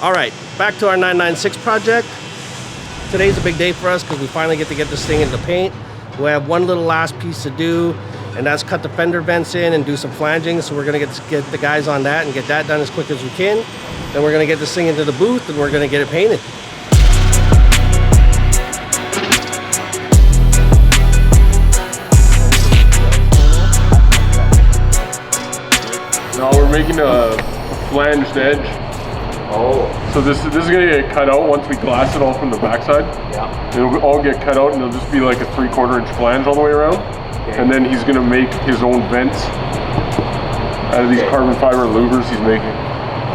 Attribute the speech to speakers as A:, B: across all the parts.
A: All right, back to our 996 project. Today's a big day for us because we finally get to get this thing into paint. We have one little last piece to do, and that's cut the fender vents in and do some flanging. So we're gonna get the guys on that and get that done as quick as we can. Then we're gonna get this thing into the booth and we're gonna get it painted.
B: Now we're making a flanged edge.
C: Oh.
B: So this is gonna get cut out once we glass it all from the backside.
C: Yeah.
B: It'll all get cut out and it'll just be like a 3/4 inch flange all the way around.
C: Okay.
B: And then he's gonna make his own vents out of these carbon fiber louvers he's making.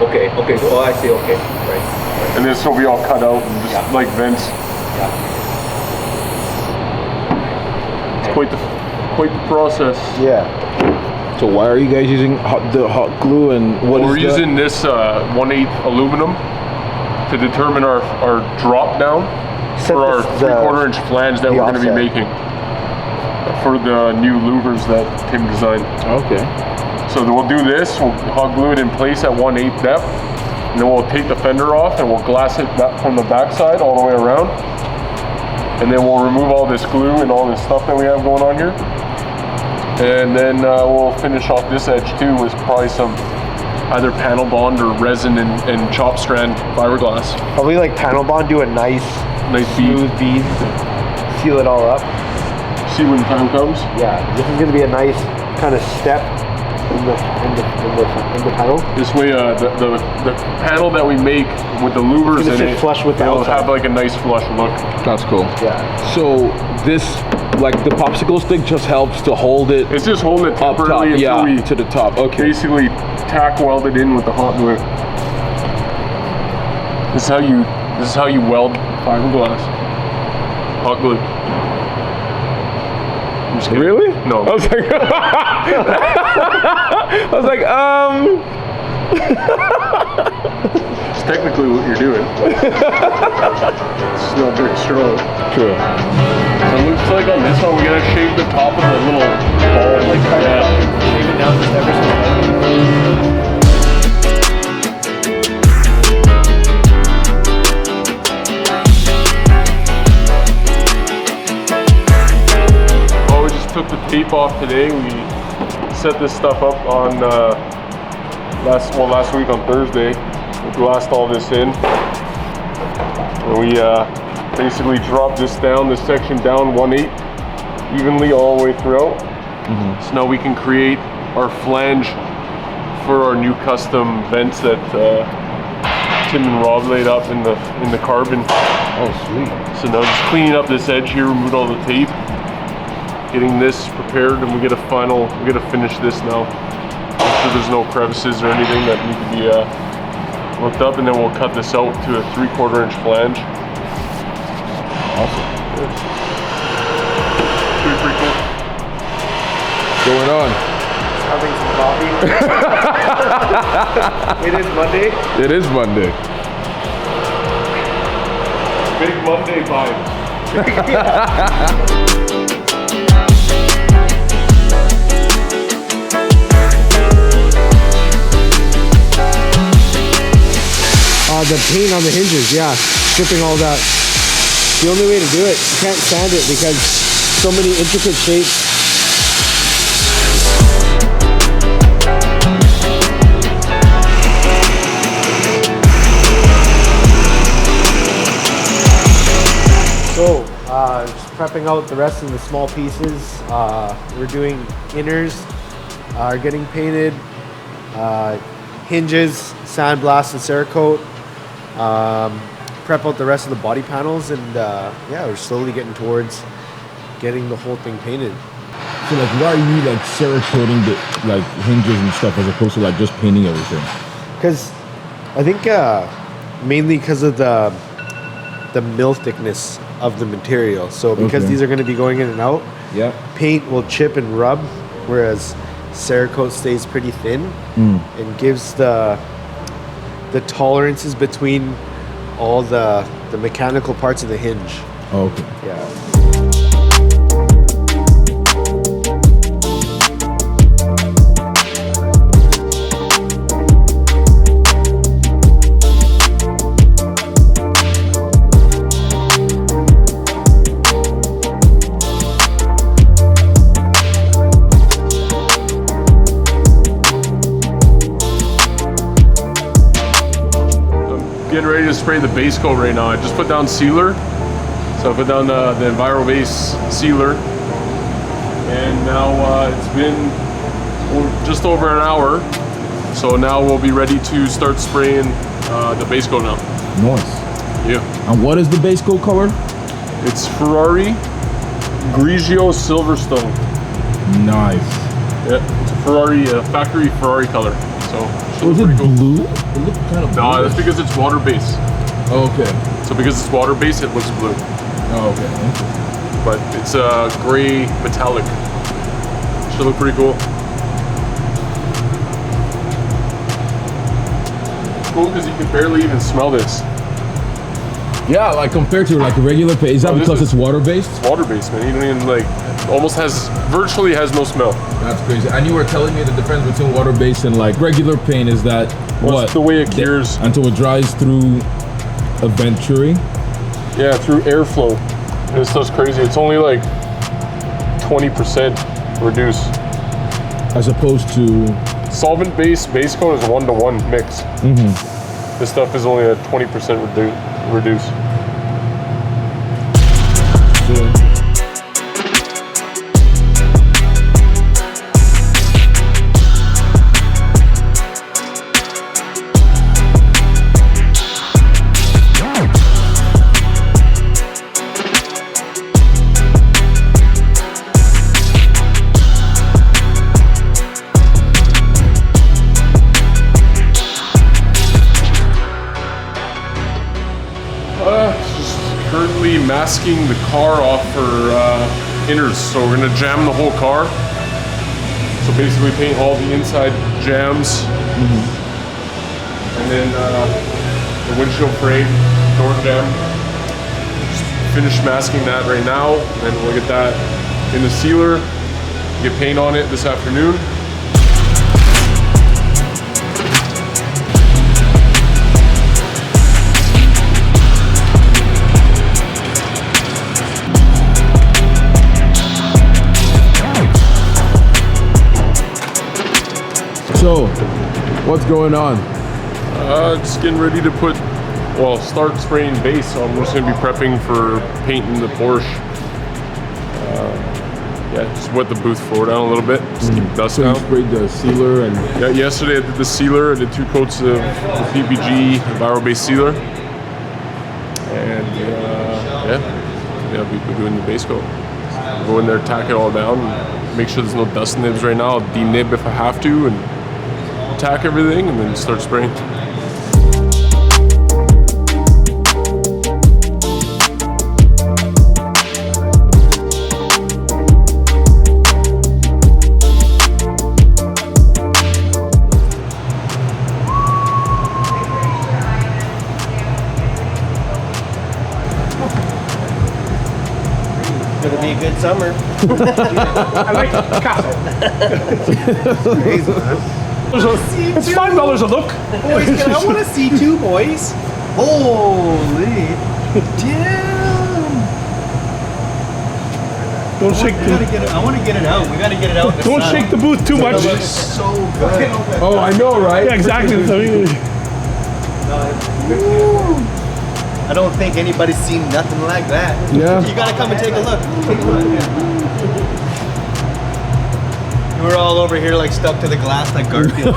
C: Okay, okay, oh I see, okay, right.
B: And this will be all cut out and just like vents.
C: Yeah.
B: It's quite the process.
D: Yeah. So why are you guys using the hot glue and what is
B: We're using this 1/8 aluminum to determine our drop down for our 3/4 inch flange that we're going to be making for the new louvers that Tim designed.
D: Okay.
B: So we'll do this, we'll hot glue it in place at 1/8 depth, and then we'll take the fender off and we'll glass it from the backside all the way around. And then we'll remove all this glue and all this stuff that we have going on here. And then we'll finish off this edge too with probably some either panel bond or resin and chop strand fiberglass.
E: Probably like panel bond, do a nice smooth bead, seal it all up.
B: See when the time comes?
E: Yeah, this is gonna be a nice kind of step in the panel.
B: This way the panel that we make with the louvers in it,
E: flush with the
B: it'll
E: outside.
B: have like a nice flush look.
D: That's cool.
E: Yeah.
D: So this, like the popsicle stick just helps to hold it
B: It's just holding it
D: up top,
B: temporarily until we
D: to the top. Okay.
B: basically tack weld it in with the hot glue. This is how you weld fiberglass. Hot glue. I'm just kidding.
D: Really?
B: No.
D: I was like,
B: It's technically what you're doing. It's not very strong.
D: True.
B: So it looks like on this one we gotta shave the top of the little ball.
E: Like
B: yeah.
E: Shave it down just ever so
B: Took the tape off today. We set this stuff up on last week on Thursday. We glassed all this in. And we basically dropped this section down 1/8 evenly all the way throughout. So now we can create our flange for our new custom vents that Tim and Rob laid up in the carbon.
D: oh sweet.
B: So now just cleaning up this edge here, removed all the tape. Getting this prepared, and we get to finish this now. Make sure there's no crevices or anything that need to be looked up, and then we'll cut this out to a 3/4 inch flange.
D: Awesome.
B: Pretty cool.
D: Going on.
E: having some coffee. It is Monday.
D: It is Monday.
B: Big Monday vibes.
E: The paint on the hinges, yeah, stripping all that. The only way to do it, you can't sand it because so many intricate shapes. So, just prepping out the rest of the small pieces. We're doing inners, are getting painted, hinges, sandblast and cerakote. Prep out the rest of the body panels, and yeah, we're slowly getting towards getting the whole thing painted.
D: So like, why are you like cerakoting the like hinges and stuff as opposed to like just painting everything?
E: Because I think mainly because of the mill thickness of the material. So because these are going to be going in and out,
D: Yeah.
E: paint will chip and rub, whereas cerakote stays pretty thin and gives the tolerances between all the mechanical parts of the hinge.
D: Oh, okay.
E: Yeah.
B: getting ready to spray the base coat right now. I just put down sealer. So I put down the Enviro Base sealer. And now it's been just over an hour. So now we'll be ready to start spraying the base coat now.
D: Nice.
B: Yeah.
D: And what is the base coat color?
B: It's Ferrari Grigio Silverstone.
D: Nice.
B: Yeah, it's a Ferrari, factory Ferrari color. So
D: Was it
B: pretty cool.
D: blue? It looked kind of blue.
B: No, that's because it's water based.
D: Oh, okay.
B: So because it's water based, it looks blue.
D: Oh, okay. Interesting.
B: But it's a gray metallic. Should look pretty cool. It's cool because you can barely even smell this.
D: Yeah, like compared to like a regular paint. Is that because it's water based?
B: It's water based, man. You don't even like, almost has, virtually has no smell.
D: That's crazy. And you were telling me the difference between water based and like regular paint is that
B: Well,
D: what?
B: it's the way it cures.
D: Until it dries through a venturi.
B: Yeah, through airflow. And this stuff's crazy. It's only like 20% reduce.
D: As opposed to
B: Solvent-based base coat is a 1-to-1 mix. This stuff is only a 20% reduce. Just currently masking the car off for inners. So we're gonna jam the whole car. So basically paint all the inside jams. And then the windshield frame, door jam. Just finish masking that right now. And then we'll get that in the sealer, get paint on it this afternoon.
D: So, what's going on?
B: Just getting ready to start spraying base. So I'm just gonna be prepping for painting the Porsche. Yeah, just wet the booth floor down a little bit, just keep dust
D: So you
B: down.
D: sprayed the sealer and
B: Yeah, yesterday I did the sealer. I did 2 coats of the PPG Enviro-based sealer. And yeah, we've been doing the base coat. Go in there, tack it all down, and make sure there's no dust nibs right now. I'll denib if I have to, and tack everything, and then start spraying.
A: It's gonna be a good summer.
F: I like Picasso.
A: Crazy, man.
F: It's $5 a look.
E: Boys, I want to see 2 boys. Holy damn!
F: Don't shake
E: I want to get it out. We got to get it out.
F: don't shake the booth too much.
E: So good.
D: oh, I know, right?
F: Yeah, exactly.
E: I don't think anybody's seen nothing like that.
D: Yeah.
E: You gotta come and take a look. Take a look. We're all over here like stuck to the glass like Garfield.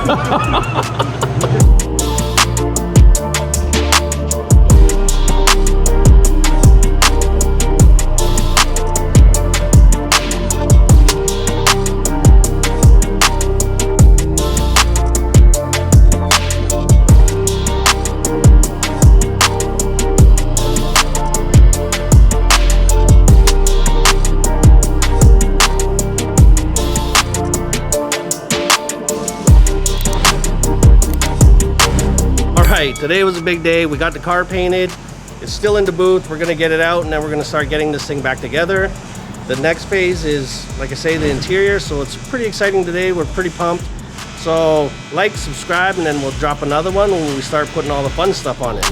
A: Today was a big day. We got the car painted. It's still in the booth. We're gonna get it out and then we're gonna start getting this thing back together. The next phase is, like I say, the interior. So it's pretty exciting today. We're pretty pumped. So like, subscribe, and then we'll drop another one when we start putting all the fun stuff on it.